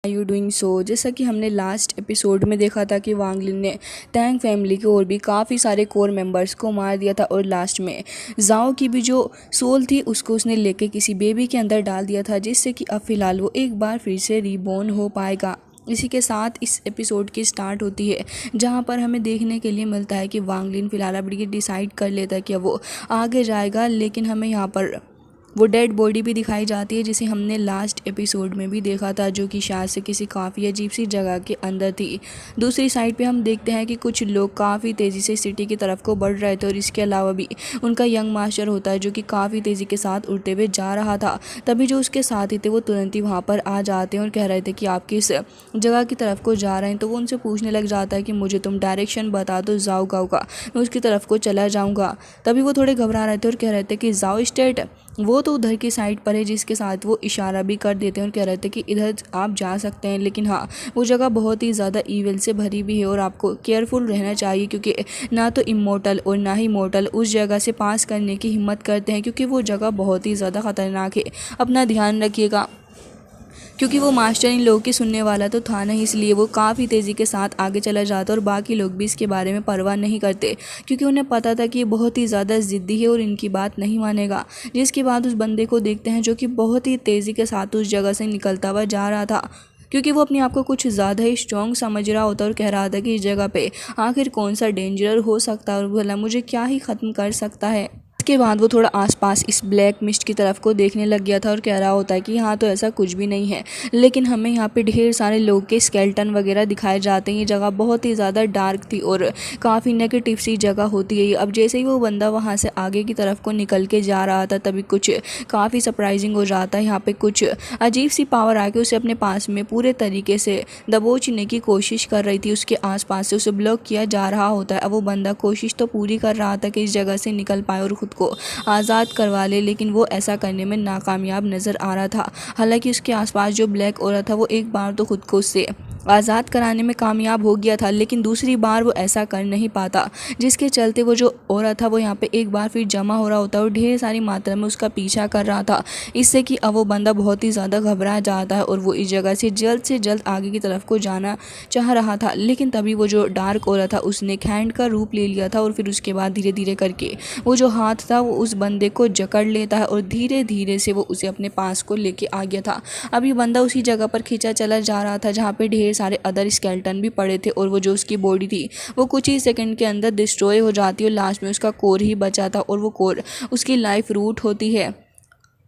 You doing so. जैसा कि हमने लास्ट एपिसोड में देखा था कि वांग लिन ने टैंग फैमिली के और भी काफ़ी सारे कोर मेंबर्स को मार दिया था और लास्ट में जाओ की भी जो सोल थी उसको उसने लेके किसी बेबी के अंदर डाल दिया था, जिससे कि अब फिलहाल वो एक बार फिर से रीबॉर्न हो पाएगा। इसी के साथ इस एपिसोड की स्टार्ट होती है, जहां पर हमें देखने के लिए मिलता है कि वांग लिन फिलहाल अब ये डिसाइड कर लेता है कि अब वो आगे जाएगा, लेकिन हमें यहाँ पर वो डेड बॉडी भी दिखाई जाती है जिसे हमने लास्ट एपिसोड में भी देखा था, जो कि शायद से किसी काफ़ी अजीब सी जगह के अंदर थी। दूसरी साइड पे हम देखते हैं कि कुछ लोग काफ़ी तेज़ी से सिटी की तरफ को बढ़ रहे थे और इसके अलावा भी उनका यंग मास्टर होता है जो कि काफ़ी तेज़ी के साथ उड़ते हुए जा रहा था। तभी जो उसके साथी थे वो तुरंत ही वहाँ पर आ जाते हैं और कह रहे थे कि आप किस जगह की तरफ को जा रहे हैं। तो वो उनसे पूछने लग जाता है कि मुझे तुम डायरेक्शन बता दो जाओ गाँव का, मैं उसकी तरफ को चला जाऊँगा। तभी वो थोड़े घबरा रहे थे और कह रहे थे कि जाओ स्टेट वो तो उधर की साइड पर है, जिसके साथ वो इशारा भी कर देते हैं और कह रहे थे कि इधर आप जा सकते हैं, लेकिन हाँ वो जगह बहुत ही ज़्यादा ईविल से भरी भी है और आपको केयरफुल रहना चाहिए, क्योंकि ना तो इमोर्टल और ना ही मोर्टल उस जगह से पास करने की हिम्मत करते हैं, क्योंकि वो जगह बहुत ही ज़्यादा ख़तरनाक है। अपना ध्यान रखिएगा। क्योंकि वो मास्टर इन लोगों की सुनने वाला तो था नहीं, इसलिए वो काफ़ी तेज़ी के साथ आगे चला जाता और बाकी लोग भी इसके बारे में परवाह नहीं करते, क्योंकि उन्हें पता था कि ये बहुत ही ज़्यादा ज़िद्दी है और इनकी बात नहीं मानेगा। जिसके बाद उस बंदे को देखते हैं जो कि बहुत ही तेज़ी के साथ उस जगह से निकलता हुआ जा रहा था, क्योंकि वो अपने आप को कुछ ज़्यादा ही स्ट्रॉन्ग समझ रहा होता और कह रहा था कि इस जगह पे आखिर कौन सा डेंजर हो सकता है और भला मुझे क्या ही ख़त्म कर सकता है। इसके बाद वो थोड़ा आसपास इस ब्लैक मिस्ट की तरफ को देखने लग गया था और कह रहा होता है कि हाँ तो ऐसा कुछ भी नहीं है, लेकिन हमें यहाँ पे ढेर सारे लोग के स्केल्टन वगैरह दिखाए जाते हैं। ये जगह बहुत ही ज़्यादा डार्क थी और काफ़ी नेगेटिव सी जगह होती है। अब जैसे ही वो बंदा वहाँ से आगे की तरफ को निकल के जा रहा था, तभी कुछ काफ़ी सरप्राइजिंग हो जाता है। यहाँ पे कुछ अजीब सी पावर आके उसे अपने पास में पूरे तरीके से दबोचने की कोशिश कर रही थी। उसके आसपास से उसे ब्लॉक किया जा रहा होता है। अब वो बंदा कोशिश तो पूरी कर रहा था कि इस जगह से निकल पाए और खुद को आज़ाद करवा ले, लेकिन वो ऐसा करने में नाकामयाब नज़र आ रहा था। हालांकि उसके आसपास जो ब्लैक औरत था वो एक बार तो खुद को उससे आज़ाद कराने में कामयाब हो गया था, लेकिन दूसरी बार वो ऐसा कर नहीं पाता, जिसके चलते वो जो औरत था वो यहाँ पे एक बार फिर जमा हो रहा होता है और ढेर सारी मात्रा में उसका पीछा कर रहा था। इससे कि अब वो बंदा बहुत ही ज़्यादा घबरा जाता है और वो इस जगह से जल्द आगे की तरफ को जाना चाह रहा था, लेकिन तभी वो जो डार्क औरत था उसने हैंड का रूप ले लिया था और फिर उसके बाद धीरे धीरे करके वो जो हाथ था वो उस बंदे को जकड़ लेता है और धीरे धीरे से वो उसे अपने पास को लेके आ गया था। अब ये बंदा उसी जगह पर खींचा चला जा रहा था जहाँ पे ढेर सारे अदर स्केल्टन भी पड़े थे और वो जो उसकी बॉडी थी वो कुछ ही सेकंड के अंदर डिस्ट्रॉय हो जाती है और लास्ट में उसका कोर ही बचा था और वो कोर उसकी लाइफ रूट होती है।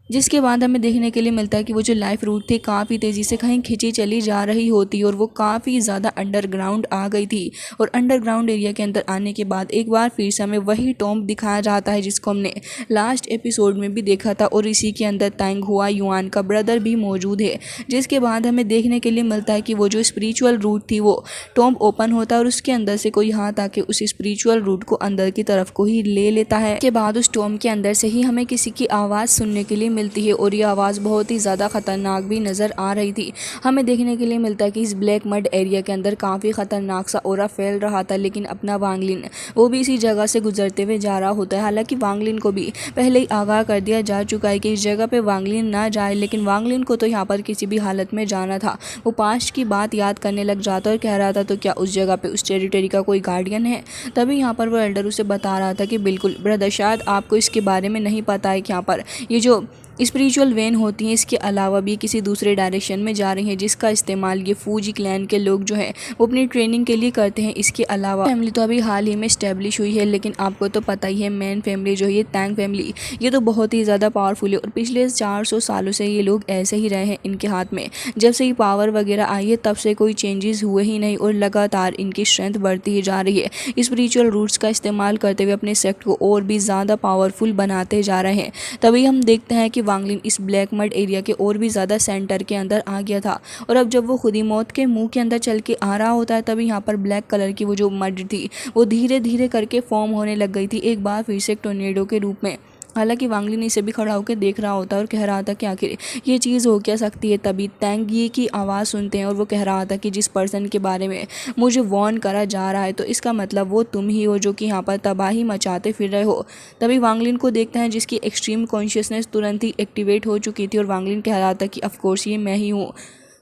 जिसके बाद हमें देखने के लिए मिलता है कि वो जो लाइफ रूट थी काफ़ी तेज़ी से कहीं खिंची चली जा रही होती और वो काफ़ी ज़्यादा अंडरग्राउंड आ गई थी। और अंडरग्राउंड एरिया के अंदर आने के बाद एक बार फिर से हमें वही टॉम्ब दिखाया जाता है जिसको हमने लास्ट एपिसोड में भी देखा था, और इसी के अंदर तैंग हुआ युआन का ब्रदर भी मौजूद है। जिसके बाद हमें देखने के लिए मिलता है कि वो जो स्पिरिचुअल रूट थी वो टॉम्ब ओपन होता है और उसके अंदर से कोई हाथ आके उस स्पिरिचुअल रूट को अंदर की तरफ को ही ले लेता है। के बाद उस टॉम्ब के अंदर से ही हमें किसी की आवाज़ सुनने के लिए मिलती है और ये आवाज़ बहुत ही ज़्यादा ख़तरनाक भी नज़र आ रही थी। हमें देखने के लिए मिलता है कि इस ब्लैक मड एरिया के अंदर काफ़ी ख़तरनाक सा ऑरा फैल रहा था, लेकिन अपना वांग लिन वो भी इसी जगह से गुजरते हुए जा रहा होता है। हालांकि वांग लिन को भी पहले ही आगाह कर दिया जा चुका है कि इस जगह पे वांग लिन ना जाए, लेकिन वांग लिन को तो यहाँ पर किसी भी हालत में जाना था। वो पास्ट की बात याद करने लग जाता और कह रहा था तो क्या उस जगह पे उस टेरिटरी का कोई गार्डियन है। तभी यहाँ पर वो एल्डर उसे बता रहा था कि बिल्कुल ब्रदर, शायद आपको इसके बारे में नहीं पता है कि यहाँ पर ये जो स्पिरिचुअल वेन होती हैं इसके अलावा भी किसी दूसरे डायरेक्शन में जा रही हैं, जिसका इस्तेमाल ये फूजी क्लैन के लोग जो हैं वो अपनी ट्रेनिंग के लिए करते हैं। इसके अलावा फैमिली तो अभी हाल ही में स्टैब्लिश हुई है, लेकिन आपको तो पता ही है मेन फैमिली जो है ये तैंग फैमिली, ये तो बहुत ही ज़्यादा पावरफुल है और पिछले 400 सालों से ये लोग ऐसे ही रहे हैं इनके हाथ में। जब से ये पावर वगैरह आई है तब से कोई चेंजेस हुए ही नहीं और लगातार इनकी स्ट्रेंथ बढ़ती ही जा रही है। स्पिरिचुअल रूट्स का इस्तेमाल करते हुए अपने सेक्ट को और भी ज़्यादा पावरफुल बनाते जा रहे हैं। तभी हम देखते हैं कि वांग लिन इस ब्लैक मड एरिया के और भी ज़्यादा सेंटर के अंदर आ गया था और अब जब वो खुद ही मौत के मुंह के अंदर चल के आ रहा होता है तभी यहाँ पर ब्लैक कलर की वो जो मड थी वो धीरे धीरे करके फॉर्म होने लग गई थी, एक बार फिर से एक टोर्नेडो के रूप में। हालांकि वांग लिन इसे भी खड़ा होकर देख रहा होता है और कह रहा था कि आखिर ये चीज़ हो क्या सकती है। तभी तैंग ये की आवाज़ सुनते हैं और वो कह रहा था कि जिस पर्सन के बारे में मुझे वार्न करा जा रहा है तो इसका मतलब वो तुम ही हो जो कि यहाँ पर तबाही मचाते फिर रहे हो। तभी वांग लिन को देखते हैं जिसकी एक्सट्रीम कॉन्शियसनेस तुरंत ही एक्टिवेट हो चुकी थी और वांग लिन कह रहा था कि ऑफकोर्स ये मैं ही हूँ।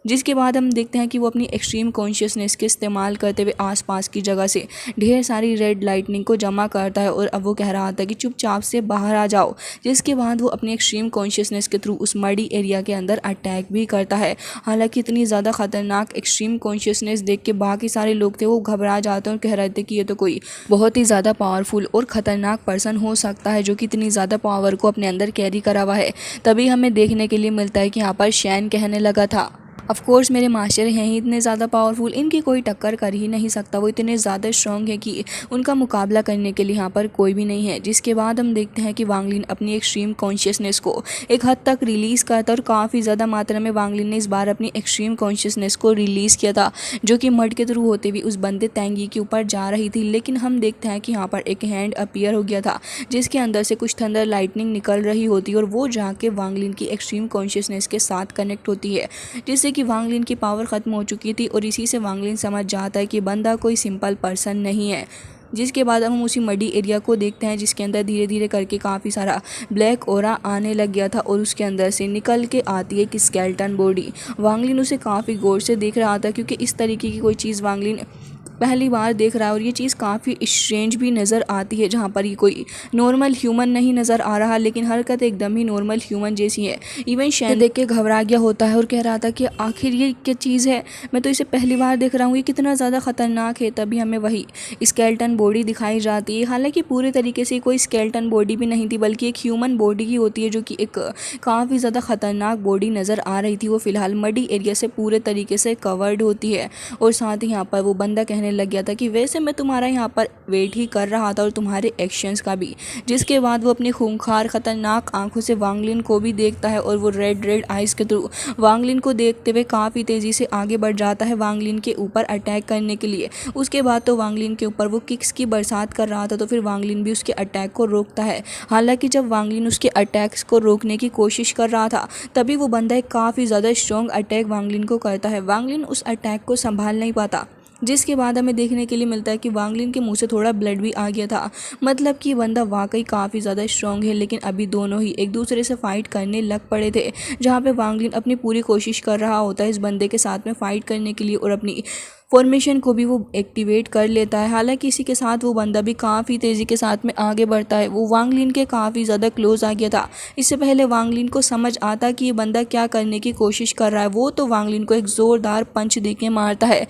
जिसके बाद हम देखते हैं कि वो अपनी एक्सट्रीम कॉन्शियसनेस के इस्तेमाल करते हुए आसपास की जगह से ढेर सारी रेड लाइटनिंग को जमा करता है और अब वो कह रहा था कि चुपचाप से बाहर आ जाओ। जिसके बाद वो अपनी एक्सट्रीम कॉन्शियसनेस के थ्रू उस मर्डी एरिया के अंदर अटैक भी करता है। हालांकि इतनी ज़्यादा खतरनाक एक्सट्रीम कॉन्शियसनेस देख के बाकी सारे लोग थे वो घबरा जाते हैं और कह रहे थे कि ये तो कोई बहुत ही ज़्यादा पावरफुल और ख़तरनाक पर्सन हो सकता है जो कि इतनी ज़्यादा पावर को अपने अंदर कैरी करा हुआ है। तभी हमें देखने के लिए मिलता है कि यहाँ पर शैन कहने लगा था, ऑफ कोर्स मेरे मास्टर हैं ही इतने ज़्यादा पावरफुल, इनकी कोई टक्कर कर ही नहीं सकता। वो इतने ज़्यादा स्ट्रॉन्ग है कि उनका मुकाबला करने के लिए यहाँ पर कोई भी नहीं है। जिसके बाद हम देखते हैं कि वांग लिन अपनी एक्सट्रीम कॉन्शियसनेस को एक हद तक रिलीज़ करता है और काफ़ी ज़्यादा मात्रा में वांग लिन ने इस बार अपनी एक्सट्रीम कॉन्शियसनेस को रिलीज़ किया था, जो कि मड के थ्रू होते हुए उस बंदे तेंगी के ऊपर जा रही थी। लेकिन हम देखते हैं कि यहाँ पर एक हैंड अपीयर हो गया था जिसके अंदर से कुछ थंडर लाइटनिंग निकल रही होती है और वो जाके वांग लिन की एक्सट्रीम कॉन्शियसनेस के साथ कनेक्ट होती है, जिससे कि वांग लिन की पावर ख़त्म हो चुकी थी। और इसी से वांग लिन समझ जाता है कि बंदा कोई सिंपल पर्सन नहीं है। जिसके बाद हम उसी मडी एरिया को देखते हैं जिसके अंदर धीरे धीरे करके काफ़ी सारा ब्लैक ओरा आने लग गया था और उसके अंदर से निकल के आती है एक स्केलेटन बॉडी। वांग लिन उसे काफ़ी गौर से देख रहा था क्योंकि इस तरीके की कोई चीज़ वांग लिन पहली बार देख रहा है और ये चीज़ काफ़ी स्ट्रेंज भी नज़र आती है, जहाँ पर ये कोई नॉर्मल ह्यूमन नहीं नज़र आ रहा लेकिन हरकत एकदम ही नॉर्मल ह्यूमन जैसी है। इवन शैन देख के घबरा गया होता है और कह रहा था कि आखिर ये क्या चीज़ है, मैं तो इसे पहली बार देख रहा हूँ, ये कितना ज़्यादा ख़तरनाक है। तभी हमें वही स्केलेटन बॉडी दिखाई जाती है। हालांकि पूरे तरीके से कोई स्केलेटन बॉडी भी नहीं थी बल्कि एक ह्यूमन बॉडी ही होती है, जो कि एक काफ़ी ज़्यादा ख़तरनाक बॉडी नज़र आ रही थी। वो फ़िलहाल मडी एरिया से पूरे तरीके से कवर्ड होती है और साथ ही यहाँ पर वो बंदा कहने लग गया था कि वैसे मैं तुम्हारा यहाँ पर वेट ही कर रहा था और तुम्हारे एक्शंस का भी। जिसके बाद वो अपनी खूंखार खतरनाक आंखों से वांग लिन को भी देखता है और वो रेड आइज़ के थ्रू वांग लिन को देखते हुए काफ़ी तेज़ी से आगे बढ़ जाता है वांग लिन के ऊपर अटैक करने के लिए। उसके बाद तो वांग लिन के ऊपर वो किक्स की बरसात कर रहा था तो फिर वांग लिन भी उसके अटैक को रोकता है। हालांकि जब वांग लिन उसके अटैक्स को रोकने की कोशिश कर रहा था तभी वो बंदा एक काफ़ी ज़्यादा स्ट्रॉन्ग अटैक वांग लिन को करता है। वांग लिन उस अटैक को संभाल नहीं पाता, जिसके बाद हमें देखने के लिए मिलता है कि वांग लिन के मुंह से थोड़ा ब्लड भी आ गया था। मतलब कि बंदा वाकई काफ़ी ज़्यादा स्ट्रॉन्ग है। लेकिन अभी दोनों ही एक दूसरे से फाइट करने लग पड़े थे, जहाँ पे वांग लिन अपनी पूरी कोशिश कर रहा होता है इस बंदे के साथ में फाइट करने के लिए और अपनी फॉर्मेशन को भी वो एक्टिवेट कर लेता है। हालांकि इसी के साथ वो बंदा भी काफ़ी तेज़ी के साथ में आगे बढ़ता है। वो वांग लिन के काफ़ी ज़्यादा क्लोज आ गया था। इससे पहले वांग लिन को समझ आता कि ये बंदा क्या करने की कोशिश कर रहा है, वो तो वांग लिन को एक ज़ोरदार पंच दे के मारता है।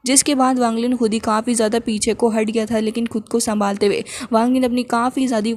जिसके बाद वांग लिन खुद ही काफ़ी ज़्यादा पीछे को हट गया था, लेकिन खुद को संभालते हुए वांग लिन अपनी काफ़ी ज़्यादा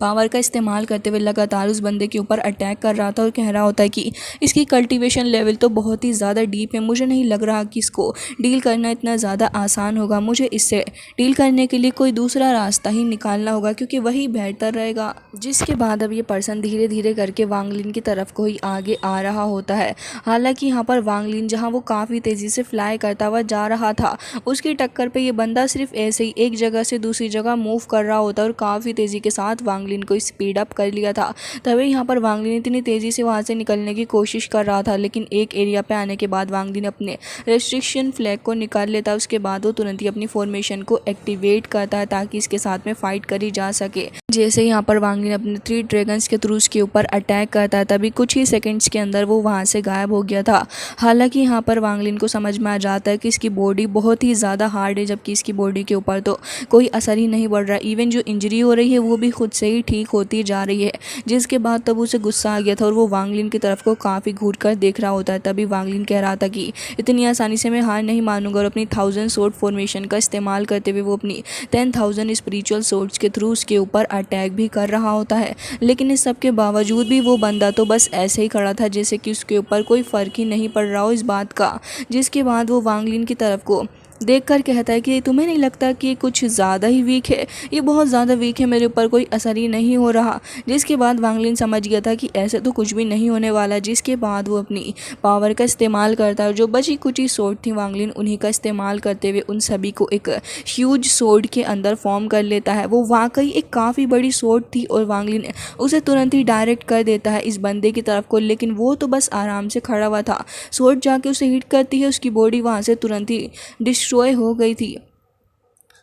पावर का इस्तेमाल करते हुए लगातार उस बंदे के ऊपर अटैक कर रहा था और कह रहा होता है कि इसकी कल्टीवेशन लेवल तो बहुत ही ज़्यादा डीप है, मुझे नहीं लग रहा कि इसको डील करना इतना ज़्यादा आसान होगा, मुझे इससे डील करने के लिए कोई दूसरा रास्ता ही निकालना होगा क्योंकि वही बेहतर रहेगा। जिसके बाद अब ये पर्सन धीरे धीरे करके वांग लिन की तरफ को ही आगे आ रहा होता है। हालांकि यहाँ पर वांग लिन जहाँ वो काफ़ी तेज़ी से फ्लाई करता हुआ जा रहा था उसकी टक्कर पर ये बंदा सिर्फ ऐसे ही एक जगह से दूसरी जगह मूव कर रहा होता है और काफ़ी तेज़ी के साथ वांग लिन को स्पीड अप कर लिया था। तभी यहाँ पर वांग लिन इतनी तेज़ी से वहाँ से निकलने की कोशिश कर रहा था, लेकिन एक एरिया पे आने के बाद वांग लिन अपने रेस्ट्रिक्शन फ्लैग को निकाल लेता है। उसके बाद वो तुरंत ही अपनी फॉर्मेशन को एक्टिवेट करता है ताकि इसके साथ में फाइट करी जा सके। जैसे यहाँ पर वांग लिन अपने 3 ड्रैगन्स के थ्रू उसके ऊपर अटैक करता है तभी कुछ ही सेकेंड्स के अंदर वो वहाँ से गायब हो गया था। हालांकि यहाँ पर वांग लिन को समझ में आ जाता है कि इसकी बॉडी बहुत ही ज़्यादा हार्ड है, जबकि इसकी बॉडी के ऊपर तो कोई असर ही नहीं पड़ रहा। इवन जो इंजरी हो रही है वो भी खुद से ही ठीक होती जा रही है। जिसके बाद तब उसे गुस्सा आ गया था और वो वांग लिन की तरफ को काफ़ी घूर कर देख रहा होता है। तभी वांग लिन कह रहा था कि इतनी आसानी से मैं हार नहीं मानूंगा और अपनी 1000 स्वॉर्ड फॉर्मेशन का इस्तेमाल करते हुए वो अपनी 10,000 स्पिरिचुअल स्वॉर्ड्स के थ्रू उसके ऊपर अटैक भी कर रहा होता है। लेकिन इस सब के बावजूद भी वो बंदा तो बस ऐसे ही खड़ा था जैसे कि उसके ऊपर कोई फ़र्क ही नहीं पड़ रहा हो इस बात का। जिसके बाद वो वांग लिन की तरफ को देखकर कहता है कि तुम्हें नहीं लगता कि कुछ ज़्यादा ही वीक है, ये बहुत ज़्यादा वीक है, मेरे ऊपर कोई असर ही नहीं हो रहा। जिसके बाद वांग लिन समझ गया था कि ऐसे तो कुछ भी नहीं होने वाला। जिसके बाद वो अपनी पावर का इस्तेमाल करता है। जो बची कुची सोर्ड थी वांग लिन उन्हीं का इस्तेमाल करते हुए उन सभी को एक ह्यूज सोर्ड के अंदर फॉर्म कर लेता है। वो वाकई एक काफ़ी बड़ी सोर्ड थी और वांग लिन उसे तुरंत ही डायरेक्ट कर देता है इस बंदे की तरफ को, लेकिन वो तो बस आराम से खड़ा हुआ था। सोर्ड जाके उसे हिट करती है, उसकी बॉडी वहाँ से तुरंत ही डिस्ट्रॉय हो गई थी।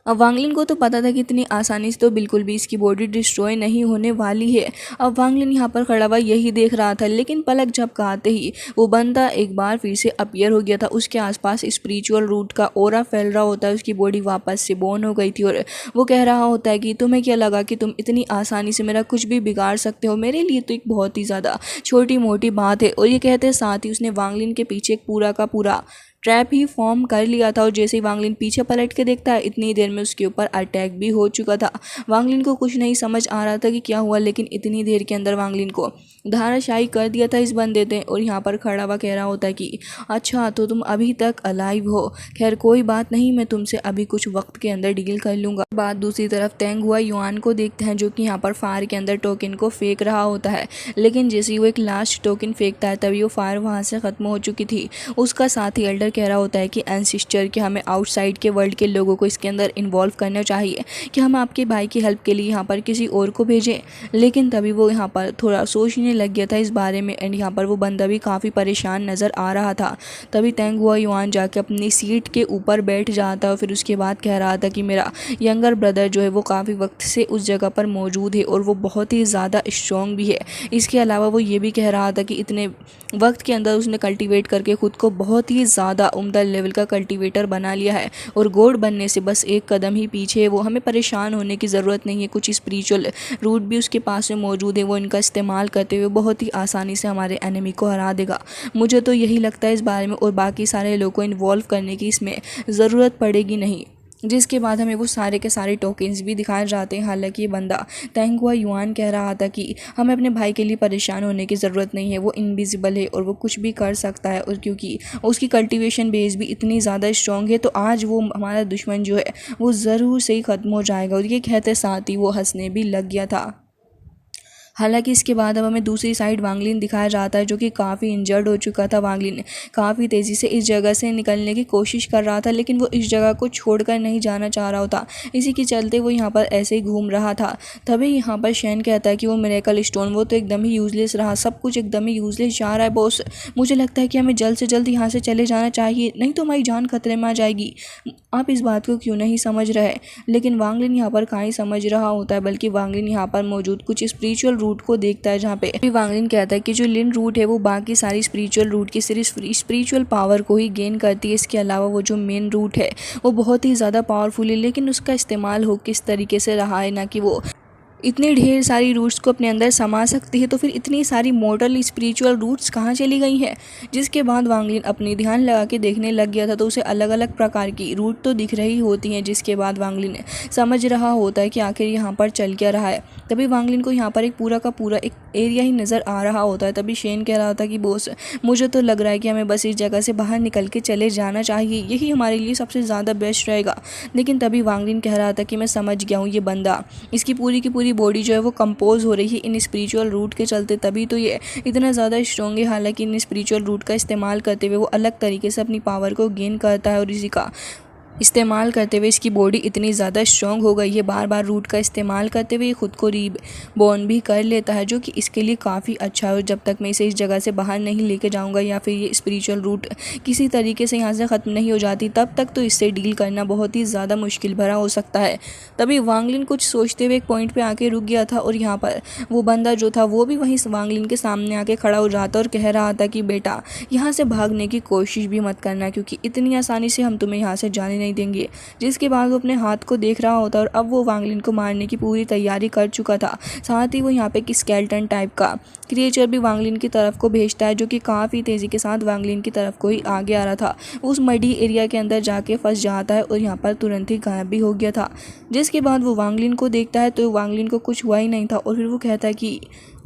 अब वांगलिन को तो पता था कि इतनी आसानी से तो बिल्कुल भी इसकी बॉडी डिस्ट्रॉय नहीं होने वाली है। अब वांगलिन यहाँ पर खड़ा हुआ यही देख रहा था, लेकिन पलक झपकाते ही वो बंदा एक बार फिर से अपीयर हो गया था। उसके आसपास स्पिरिचुअल रूट का ऑरा फैल रहा होता है, उसकी बॉडी वापस से बोर्न हो गई थी और वो कह रहा होता है कि तुम्हें क्या लगा कि तुम इतनी आसानी से मेरा कुछ भी बिगाड़ सकते हो, मेरे लिए तो एक बहुत ही ज़्यादा छोटी मोटी बात है। और ये कहते साथ ही उसने वांगलिन के पीछे एक पूरा का पूरा ट्रैप ही फॉर्म कर लिया था। और जैसे ही वांगलिन पीछे पलट के देखता है, इतनी देर में उसके ऊपर अटैक भी हो चुका था। वांगलिन को कुछ नहीं समझ आ रहा था कि क्या हुआ, लेकिन इतनी देर के अंदर वांगलिन को धाराशायी कर दिया था इस बंदे ने। और यहाँ पर खड़ा हुआ कह रहा होता है कि अच्छा तो तुम अभी तक अलाइव हो, खैर कोई बात नहीं, मैं तुमसे अभी कुछ वक्त के अंदर डील कर लूँगा। बात दूसरी तरफ तेंग हुआ युआन को देखते हैं, जो कि यहाँ पर फायर के अंदर टोकन को फेंक रहा होता है। लेकिन जैसे ही वो एक लास्ट टोकन फेंकता है, तभी वो फायर वहाँ से ख़त्म हो चुकी थी। उसका साथी एल्डर कह रहा होता है कि एंसिस्टर कि हमें आउटसाइड के वर्ल्ड के लोगों को इसके अंदर इन्वॉल्व करना चाहिए, कि हम आपके भाई की हेल्प के लिए यहाँ पर किसी और को भेजें। लेकिन तभी वो यहाँ पर थोड़ा सोचने लग गया था इस बारे में, एंड यहाँ पर वो बंदा भी काफ़ी परेशान नज़र आ रहा था। तभी तेंग हुआ युआन जाके अपनी सीट के ऊपर बैठ जाता है। फिर उसके बाद कह रहा था कि मेरा यंगर ब्रदर जो है वो काफ़ी वक्त से उस जगह पर मौजूद है और वो बहुत ही ज़्यादा स्ट्रॉन्ग भी है। इसके अलावा वो ये भी कह रहा था कि इतने वक्त के अंदर उसने कल्टीवेट करके खुद को बहुत ही ज़्यादा उम्दा लेवल का कल्टीवेटर बना लिया है और गॉड बनने से बस एक कदम ही पीछे है। वो हमें परेशान होने की ज़रूरत नहीं है, कुछ स्पिरिचुअल रूट भी उसके पास में मौजूद है, वो इनका इस्तेमाल करते हुए बहुत ही आसानी से हमारे एनिमी को हरा देगा। मुझे तो यही लगता है इस बारे में, और बाकी सारे लोगों को इन्वॉल्व करने की इसमें ज़रूरत पड़ेगी नहीं। जिसके बाद हमें वो सारे के सारे टोकन्स भी दिखाए जाते हैं। हालांकि ये बंदा तेंग हुआ युआन कह रहा था कि हमें अपने भाई के लिए परेशान होने की ज़रूरत नहीं है, वो इनविजिबल है और वो कुछ भी कर सकता है, और क्योंकि उसकी कल्टीवेशन बेस भी इतनी ज़्यादा स्ट्रॉन्ग है, तो आज वो हमारा दुश्मन जो है वो ज़रूर से ही ख़त्म हो जाएगा। और ये कहते साथ ही वो हंसने भी लग गया था। हालांकि इसके बाद अब हमें दूसरी साइड वांगलिन दिखाया जाता है, जो कि काफ़ी इंजर्ड हो चुका था। वांगलिन काफ़ी तेज़ी से इस जगह से निकलने की कोशिश कर रहा था, लेकिन वो इस जगह को छोड़कर नहीं जाना चाह रहा होता। इसी के चलते वो यहाँ पर ऐसे ही घूम रहा था। तभी यहाँ पर शैन कहता है कि वो मिरेकल स्टोन वो तो एकदम ही यूज़लेस रहा, सब कुछ एकदम ही यूज़लेस जा रहा है बॉस। मुझे लगता है कि हमें जल्द से जल्द यहाँ से चले जाना चाहिए, नहीं तो हमारी जान खतरे में आ जाएगी। आप इस बात को क्यों नहीं समझ रहे? लेकिन वांगलिन यहाँ पर कहाँ ही समझ रहा होता है, बल्कि वांगलिन यहाँ पर मौजूद कुछ स्पिरिचुअल रूट को देखता है, जहाँ पे वांगलिन कहता है कि जो लिन रूट है वो बाकी सारी स्पिरिचुअल रूट की सिर्फ स्पिरिचुअल पावर को ही गेन करती है। इसके अलावा वो जो मेन रूट है वो बहुत ही ज़्यादा पावरफुल है, लेकिन उसका इस्तेमाल हो किस तरीके से रहा है, ना कि वो इतनी ढेर सारी रूट्स को अपने अंदर समा सकती है, तो फिर इतनी सारी मॉडल स्पिरिचुअल रूट्स कहाँ चली गई हैं। जिसके बाद वांगलिन अपनी ध्यान लगा के देखने लग गया था, तो उसे अलग अलग प्रकार की रूट तो दिख रही होती हैं। जिसके बाद वांगलिन समझ रहा होता है कि आखिर यहाँ पर चल क्या रहा है। तभी वांगलिन को यहाँ पर एक पूरा का पूरा एक एरिया ही नज़र आ रहा होता है। तभी शेन कह रहा था कि बॉस मुझे तो लग रहा है कि हमें बस इस जगह से बाहर निकल के चले जाना चाहिए, यही हमारे लिए सबसे ज़्यादा बेस्ट रहेगा। लेकिन तभी वांगलिन कह रहा था कि मैं समझ गया हूँ, ये बंदा इसकी पूरी की पूरी बॉडी जो है वो कंपोज हो रही है इन स्पिरिचुअल रूट के चलते, तभी तो ये इतना ज़्यादा स्ट्रॉन्ग है। हालांकि इन स्पिरिचुअल रूट का इस्तेमाल करते हुए वो अलग तरीके से अपनी पावर को गेन करता है, और इसी का इस्तेमाल करते हुए इसकी बॉडी इतनी ज़्यादा स्ट्रॉन्ग हो गई है, बार बार रूट का इस्तेमाल करते हुए ये खुद को रीबॉर्न भी कर लेता है, जो कि इसके लिए काफ़ी अच्छा है। और जब तक मैं इसे इस जगह से बाहर नहीं लेके जाऊंगा, या फिर ये स्पिरिचुअल रूट किसी तरीके से यहाँ से ख़त्म नहीं हो जाती, तब तक तो इससे डील करना बहुत ही ज़्यादा मुश्किल भरा हो सकता है। तभी वांगलिन कुछ सोचते हुए एक पॉइंट पर आके रुक गया था, और यहाँ पर वो बंदा जो था वो भी वहीं वांगलिन के सामने आके खड़ा हो जाता और कह रहा था कि बेटा यहाँ से भागने की कोशिश भी मत करना, क्योंकि इतनी आसानी से हम तुम्हें यहाँ से जाने नहीं देंगे। जिसके बाद वो अपने हाथ को देख रहा होता और अब वो वांगलिन को मारने की पूरी तैयारी कर चुका था। साथ ही वो यहाँ पे एक स्केलेटन टाइप का क्रिएचर भी वांगलिन की तरफ को भेजता है, जो कि काफ़ी तेज़ी के साथ वांगलिन की तरफ को ही आगे आ रहा था। उस मडी एरिया के अंदर जाके फंस जाता है और यहाँ पर तुरंत ही गायब भी हो गया था। जिसके बाद वो वांगलिन को देखता है तो वांगलिन को कुछ हुआ ही नहीं था, और फिर वो कहता है कि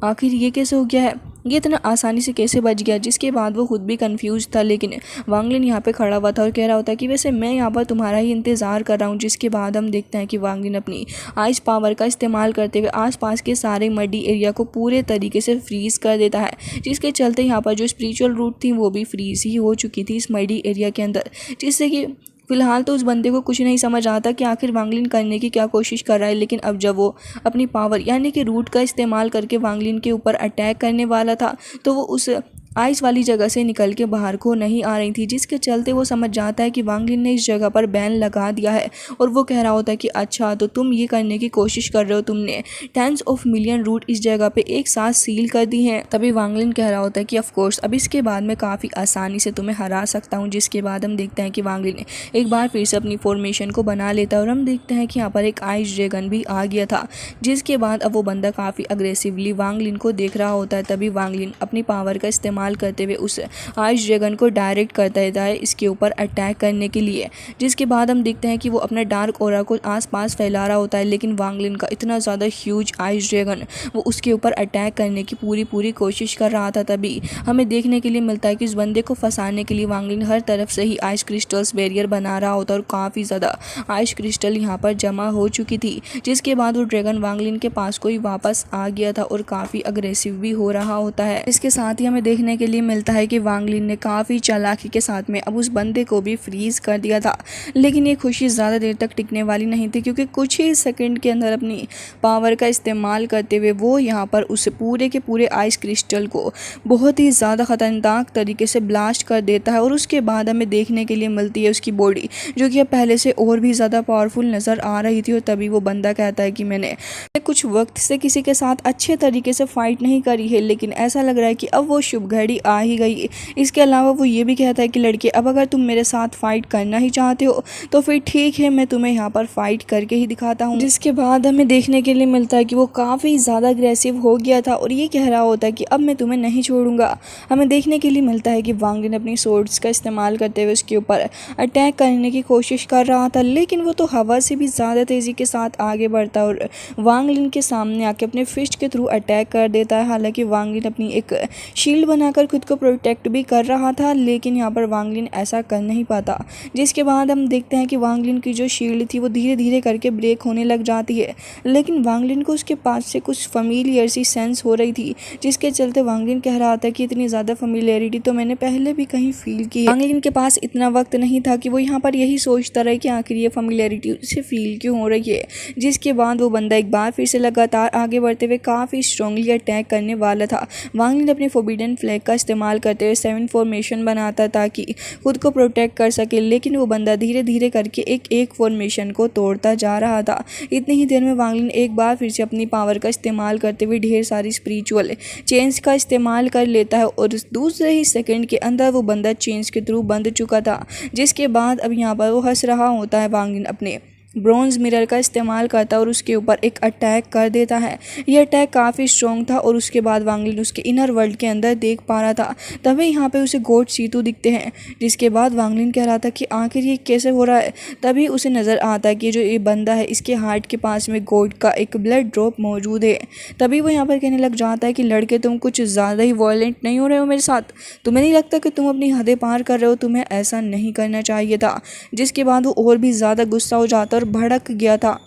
आखिर ये कैसे हो गया है, ये इतना आसानी से कैसे बच गया। जिसके बाद वो खुद भी कंफ्यूज था, लेकिन वांगलिन यहाँ पे खड़ा हुआ था और कह रहा होता है कि वैसे मैं यहाँ पर तुम्हारा ही इंतज़ार कर रहा हूँ। जिसके बाद हम देखते हैं कि वांगलिन अपनी आइस पावर का इस्तेमाल करते हुए आसपास के सारे मडी एरिया को पूरे तरीके से फ्रीज़ कर देता है, जिसके चलते यहाँ पर जो स्पिरिचुअल रूट थी वो भी फ्रीज़ ही हो चुकी थी इस मडी एरिया के अंदर। जिससे कि फिलहाल तो उस बंदे को कुछ नहीं समझ आता कि आखिर वांगलिन करने की क्या कोशिश कर रहा है, लेकिन अब जब वो अपनी पावर यानी कि रूट का इस्तेमाल करके वांगलिन के ऊपर अटैक करने वाला था, तो वो उस आइस वाली जगह से निकल के बाहर को नहीं आ रही थी, जिसके चलते वो समझ जाता है कि वांग लिन ने इस जगह पर बैन लगा दिया है। और वो कह रहा होता है कि अच्छा तो तुम ये करने की कोशिश कर रहे हो, तुमने टेंस ऑफ मिलियन रूट इस जगह पे एक साथ सील कर दी हैं। तभी वांग लिन कह रहा होता है कि ऑफ कोर्स अब इसके बाद मैं काफ़ी आसानी से तुम्हें हरा सकता हूँ। जिसके बाद हम देखते हैं कि वांग लिन एक बार फिर से अपनी फॉर्मेशन को बना लेता है और हम देखते हैं कि यहाँ पर एक आइस ड्रैगन भी आ गया था। जिसके बाद अब वो बंदा काफ़ी अग्रेसिवली वांग लिन को देख रहा होता है। तभी वांग लिन अपनी पावर का इस्तेमाल करते हुए उस आइस ड्रैगन को डायरेक्ट करता देता है इसके ऊपर अटैक करने के लिए। जिसके बाद हम देखते हैं कि वो अपना डार्क ऑरा को आसपास फैला रहा होता है, लेकिन वांग लिन का इतना ज़्यादा ह्यूज आइस ड्रैगन वो उसके ऊपर अटैक करने की पूरी कोशिश कर रहा था। तभी हमें देखने के लिए मिलता है कि उस बंदे को फंसाने के लिए वांग लिन हर तरफ से ही आइस क्रिस्टल्स बैरियर बना रहा होता है और काफ़ी ज़्यादा आइस क्रिस्टल यहाँ पर जमा हो चुकी थी। जिसके बाद वो ड्रैगन वांग लिन के पास कोई वापस आ गया था और काफ़ी अग्रेसिव भी हो रहा होता है। इसके साथ ही हमें देखने के लिए मिलता है कि वांग लिन ने काफ़ी चालाकी के साथ में अब उस बंदे को भी फ्रीज कर दिया था। लेकिन ये खुशी ज़्यादा देर तक टिकने वाली नहीं थी, क्योंकि कुछ ही सेकंड के अंदर अपनी पावर का इस्तेमाल करते हुए वो यहाँ पर उस पूरे के पूरे आइस क्रिस्टल को बहुत ही ज़्यादा ख़तरनाक तरीके से ब्लास्ट कर देता है। और उसके बाद हमें देखने के लिए मिलती है उसकी बॉडी, जो कि अब पहले से और भी ज़्यादा पावरफुल नज़र आ रही थी। और तभी वो बंदा कहता है कि मैंने कुछ वक्त से किसी के साथ अच्छे तरीके से फ़ाइट नहीं करी है, लेकिन ऐसा लग रहा है कि अब वो शुभ घड़ी आ ही गई। इसके अलावा वो ये भी कहता है कि लड़के अब अगर तुम मेरे साथ फ़ाइट करना ही चाहते हो तो फिर ठीक है, मैं तुम्हें यहाँ पर फ़ाइट करके ही दिखाता हूँ। जिसके बाद हमें देखने के लिए मिलता है कि वो काफ़ी ज़्यादा अग्रेसिव हो गया था और ये कह रहा होता है कि अब मैं तुम्हें नहीं छोड़ूंगा। हमें देखने के लिए मिलता है कि वांग लिन अपनी सोर्ड्स का इस्तेमाल करते हुए उसके ऊपर अटैक करने की कोशिश कर रहा था, लेकिन वो तो हवा से भी ज़्यादा तेज़ी के साथ आगे बढ़ता और वांग लिन के सामने आके अपने फिस्ट के थ्रू अटैक कर देता है। हालांकि वांग लिन अपनी एक शील्ड बनाकर खुद को प्रोटेक्ट भी कर रहा था, लेकिन यहाँ पर वांग लिन ऐसा कर नहीं पाता। जिसके बाद हम देखते हैं कि वांग लिन की जो शील्ड थी वो धीरे धीरे करके ब्रेक होने लग जाती है, लेकिन वांग लिन को उसके पास से कुछ फैमिलियर सी सेंस हो रही थी। जिसके चलते वांग लिन कह रहा था कि इतनी ज़्यादा फैमिलियरिटी तो मैंने पहले भी कहीं फील की है। वांग लिन के पास इतना वक्त नहीं था कि वो यहाँ पर यही सोचता रहे कि आखिर ये फैमिलियरिटी उसे फील क्यों हो रही है। जिसके बाद वो बंदा एक बार फिर से लगातार आगे बढ़ते हुए काफ़ी स्ट्रांगली अटैक करने वाला था। वांग लिन अपने फोरबिडन फ्लैग का इस्तेमाल करते हुए 7 फॉर्मेशन बनाता ताकि खुद को प्रोटेक्ट कर सके, लेकिन वो बंदा धीरे धीरे करके एक फॉर्मेशन को तोड़ता जा रहा था। इतनी ही देर में वांग लिन एक बार फिर से अपनी पावर का इस्तेमाल करते हुए ढेर सारी स्पिरिचुअल चेंज का इस्तेमाल कर लेता है और दूसरे ही सेकंड के अंदर वो बंदा चेंज के थ्रू बंध चुका था। जिसके बाद अब यहाँ पर वो हंस रहा होता है। वांग लिन अपने ब्रॉन्ज मिरर का इस्तेमाल करता है और उसके ऊपर एक अटैक कर देता है। यह अटैक काफ़ी स्ट्रॉन्ग था और उसके बाद वांग लिन उसके इनर वर्ल्ड के अंदर देख पा रहा था। तभी यहाँ पे उसे गॉड सीतू दिखते हैं। जिसके बाद वांग लिन कह रहा था कि आखिर ये कैसे हो रहा है। तभी उसे नज़र आता है कि जो ये बंदा है इसके हार्ट के पास में गॉड का एक ब्लड ड्रॉप मौजूद है। तभी वो यहाँ पर कहने लग जाता है कि लड़के तुम कुछ ज़्यादा ही वॉयलेंट नहीं हो रहे हो मेरे साथ, तुम्हें नहीं लगता कि तुम अपनी हदें पार कर रहे हो, तुम्हें ऐसा नहीं करना चाहिए था। जिसके बाद वो और भी ज़्यादा गुस्सा हो जाता और भड़क गया था।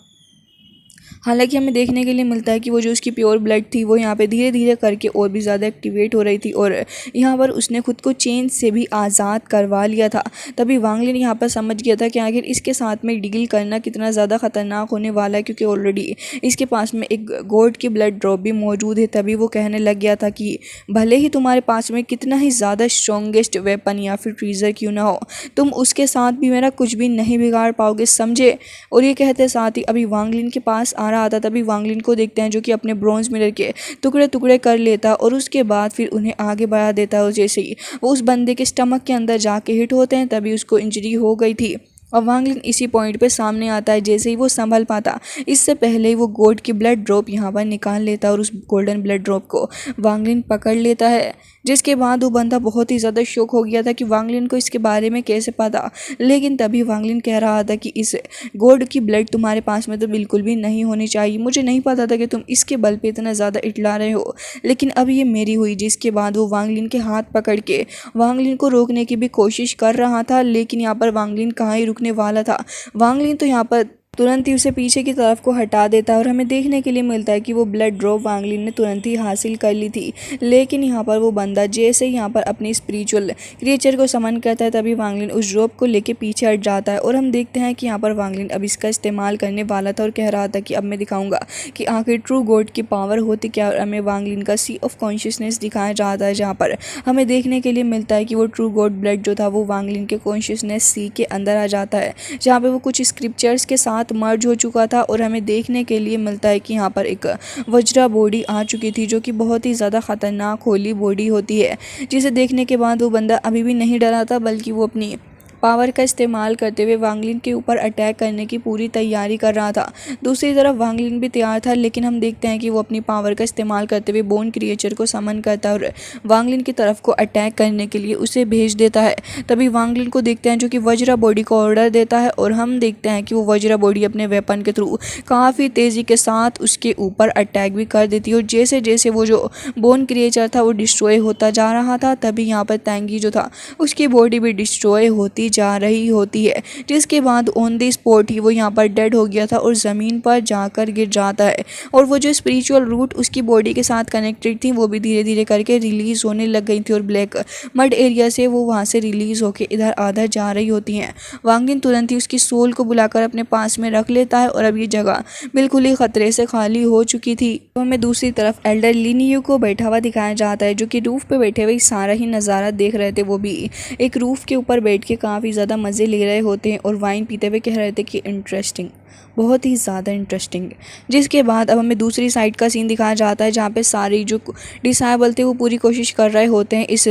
हालांकि हमें देखने के लिए मिलता है कि वो जो उसकी प्योर ब्लड थी वो यहाँ पे धीरे धीरे करके और भी ज़्यादा एक्टिवेट हो रही थी और यहाँ पर उसने खुद को चेन से भी आज़ाद करवा लिया था। तभी वांग लिन यहाँ पर समझ गया था कि आखिर इसके साथ में डील करना कितना ज़्यादा ख़तरनाक होने वाला है, क्योंकि ऑलरेडी इसके पास में एक गॉड की ब्लड ड्रॉप भी मौजूद है। तभी वो कहने लग गया था कि भले ही तुम्हारे पास में कितना ही ज़्यादा स्ट्रॉन्गेस्ट वेपन या फिर ट्रीजर क्यों ना हो, तुम उसके साथ भी मेरा कुछ भी नहीं बिगाड़ पाओगे, समझे। और ये कहते साथ ही अभी वांग लिन के पास रहा था। तभी वांग लिन को देखते हैं जो कि अपने ब्रॉन्ज मिरर के टुकड़े टुकड़े कर लेता और उसके बाद फिर उन्हें आगे बढ़ा देता और जैसे ही वो उस बंदे के स्टमक के अंदर जाके हिट होते हैं तभी उसको इंजरी हो गई थी। और वांग लिन इसी पॉइंट पे सामने आता है। जैसे ही वो संभल पाता इससे पहले ही वो गॉड की ब्लड ड्रॉप यहाँ पर निकाल लेता और उस गोल्डन ब्लड ड्रॉप को वांग लिन पकड़ लेता है। जिसके बाद वो बंदा बहुत ही ज़्यादा शॉक हो गया था कि वांग लिन को इसके बारे में कैसे पता। लेकिन तभी वांग लिन कह रहा था कि इस गॉड की ब्लड तुम्हारे पास में तो बिल्कुल भी नहीं होनी चाहिए, मुझे नहीं पता था कि तुम इसके बल पे इतना ज़्यादा इटला रहे हो, लेकिन अब ये मेरी हुई। जिसके बाद वो वांग लिन के हाथ पकड़ के वांग लिन को रोकने की भी कोशिश कर रहा था, लेकिन यहाँ पर वांग लिन कहाँ ही रुकने वाला था। वांग लिन तो यहाँ पर तुरंत ही उसे पीछे की तरफ को हटा देता है और हमें देखने के लिए मिलता है कि वो ब्लड ड्रॉप वांग लिन ने तुरंत ही हासिल कर ली थी। लेकिन यहाँ पर वो बंदा जैसे ही यहाँ पर अपनी स्पिरिचुअल क्रिएचर को समन करता है तभी वांग लिन उस ड्रॉप को लेके पीछे हट जाता है और हम देखते हैं कि यहाँ पर वांग लिन अब इसका इस्तेमाल करने वाला था और कह रहा था कि अब मैं दिखाऊंगा कि आखिर ट्रू गॉड की पावर होती क्या। और हमें वांग लिन का सी ऑफ कॉन्शियसनेस दिखाया जाता है जहाँ पर हमें देखने के लिए मिलता है कि वो ट्रू गॉड ब्लड जो था वो वांग लिन के कॉन्शियसनेस सी के अंदर आ जाता है, जहाँ पे वो कुछ स्क्रिप्चर्स के साथ मर्ज हो चुका था। और हमें देखने के लिए मिलता है कि यहाँ पर एक वज्रा बॉडी आ चुकी थी जो कि बहुत ही ज़्यादा ख़तरनाक होली बॉडी होती है, जिसे देखने के बाद वो बंदा अभी भी नहीं डरा था बल्कि वो अपनी पावर का इस्तेमाल करते हुए वांग लिन के ऊपर अटैक करने की पूरी तैयारी कर रहा था। दूसरी तरफ वांग लिन भी तैयार था, लेकिन हम देखते हैं कि वो अपनी पावर का इस्तेमाल करते हुए बोन क्रिएचर को समन करता है और वांग लिन की तरफ को अटैक करने के लिए उसे भेज देता है। तभी वांग लिन को देखते हैं जो कि वज्रा बॉडी को ऑर्डर देता है और हम देखते हैं कि वो वज्रा बॉडी अपने वेपन के थ्रू काफ़ी तेज़ी के साथ उसके ऊपर अटैक भी कर देती है। और जैसे जैसे वो जो बोन क्रिएचर था वो डिस्ट्रॉय होता जा रहा था तभी यहाँ पर तैंगी जो था उसकी बॉडी भी डिस्ट्रॉय होती जा रही होती है, जिसके बाद ऑन द स्पॉट ही वो यहाँ पर डेड हो गया था और ज़मीन पर जाकर गिर जाता है। और वो जो स्पिरिचुअल रूट उसकी बॉडी के साथ कनेक्टेड थी वो भी धीरे धीरे करके रिलीज़ होने लग गई थी और ब्लैक मड एरिया से वो वहाँ से रिलीज़ होकर इधर आधर जा रही होती हैं। वांग लिन तुरंत ही उसकी सोल को बुलाकर अपने पास में रख लेता है और अब ये जगह बिल्कुल ही खतरे से खाली हो चुकी थी। तो हमें दूसरी तरफ एल्डर लिन यू को बैठा हुआ दिखाया जाता है जो कि रूफ पे बैठे हुए सारा ही नज़ारा देख रहे थे। वो भी एक रूफ के ऊपर बैठ के काफ़ी ज़्यादा मज़े ले रहे होते हैं और वाइन पीते हुए कह रहे थे कि इंटरेस्टिंग, बहुत ही ज़्यादा इंटरेस्टिंग। जिसके बाद अब हमें दूसरी साइड का सीन दिखाया जाता है जहाँ पे सारी जो डिसाइबल थे वो पूरी कोशिश कर रहे होते हैं इस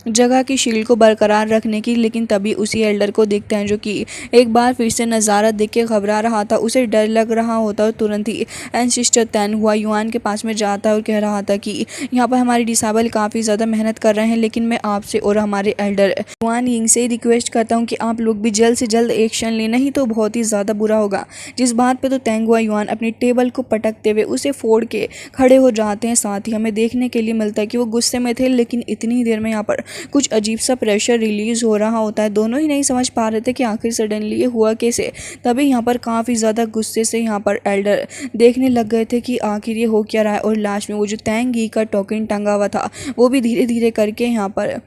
जगह की शील्ड को बरकरार रखने की। लेकिन तभी उसी एल्डर को देखते हैं जो कि एक बार फिर से नज़ारा देख के घबरा रहा था, उसे डर लग रहा होता और तुरंत ही एंसिस्टर तैन हुआ युआन के पास में जाता है और कह रहा था कि यहाँ पर हमारे डिसाइबल काफ़ी ज़्यादा मेहनत कर रहे हैं, लेकिन मैं आपसे और हमारे एल्डर युआन यिंग से रिक्वेस्ट करता हूँ कि आप लोग भी जल्द से जल्द एक्शन लें, नहीं तो बहुत ही ज़्यादा बुरा होगा। जिस बात पर तो तैंग हुआ युआन अपनी टेबल को पटकते हुए उसे फोड़ के खड़े हो जाते हैं। साथ ही हमें देखने के लिए मिलता है कि वो गुस्से में थे, लेकिन इतनी देर में यहाँ पर कुछ अजीब सा प्रेशर रिलीज हो रहा होता है। दोनों ही नहीं समझ पा रहे थे कि आखिर सडनली ये हुआ कैसे। तभी यहाँ पर काफ़ी ज़्यादा गुस्से से यहाँ पर एल्डर देखने लग गए थे कि आखिर ये हो क्या रहा है। और लास्ट में वो जो तैंगी का टोकन टंगा हुआ था वो भी धीरे धीरे करके यहाँ पर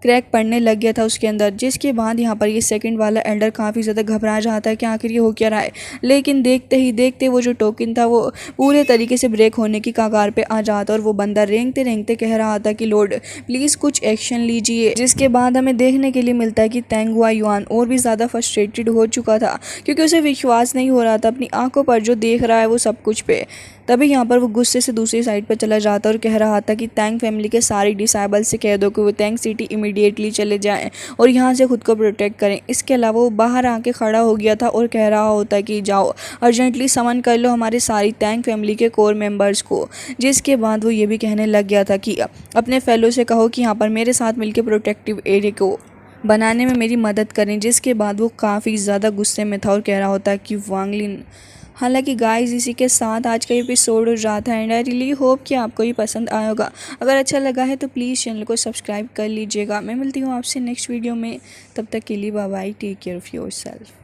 क्रैक पड़ने लग गया था उसके अंदर। जिसके बाद यहाँ पर ये सेकंड वाला एल्डर काफ़ी ज़्यादा घबरा जाता है कि आखिर ये हो क्या रहा है। लेकिन देखते ही देखते वो जो टोकन था वो पूरे तरीके से ब्रेक होने की कगार पे आ जाता और वो बंदा रेंगते रेंगते कह रहा था कि लॉर्ड प्लीज़ कुछ एक्शन लीजिए। जिसके बाद हमें देखने के लिए मिलता है कि तैंग हुआ युआन और भी ज़्यादा फ्रस्ट्रेटेड हो चुका था क्योंकि उसे विश्वास नहीं हो रहा था अपनी आंखों पर जो देख रहा है वो सब कुछ पे। तभी यहाँ पर वो गुस्से से दूसरी साइड पर चला जाता और कह रहा था कि तैंग फैमिली के सारे डिसाइबल से कह दो कि वो तैंग सिटी इमीडिएटली चले जाएं और यहाँ से खुद को प्रोटेक्ट करें। इसके अलावा वो बाहर आके खड़ा हो गया था और कह रहा होता कि जाओ अर्जेंटली समन कर लो हमारे सारी तैंग फैमिली के कोर मेंबर्स को। जिसके बाद वो ये भी कहने लग गया था कि अपने फेलो से कहो कि यहाँ पर मेरे साथ मिलकर प्रोटेक्टिव एरिया को बनाने में मेरी मदद करें। जिसके बाद वो काफ़ी ज़्यादा गुस्से में था और कह रहा होता कि वांग लिन। हालांकि गाइस इसी के साथ आज का एपिसोड हो जाता है एंड आई रियली होप कि आपको ये पसंद आया होगा। अगर अच्छा लगा है तो प्लीज़ चैनल को सब्सक्राइब कर लीजिएगा। मैं मिलती हूँ आपसे नेक्स्ट वीडियो में, तब तक के लिए bye bye, take care of yourself.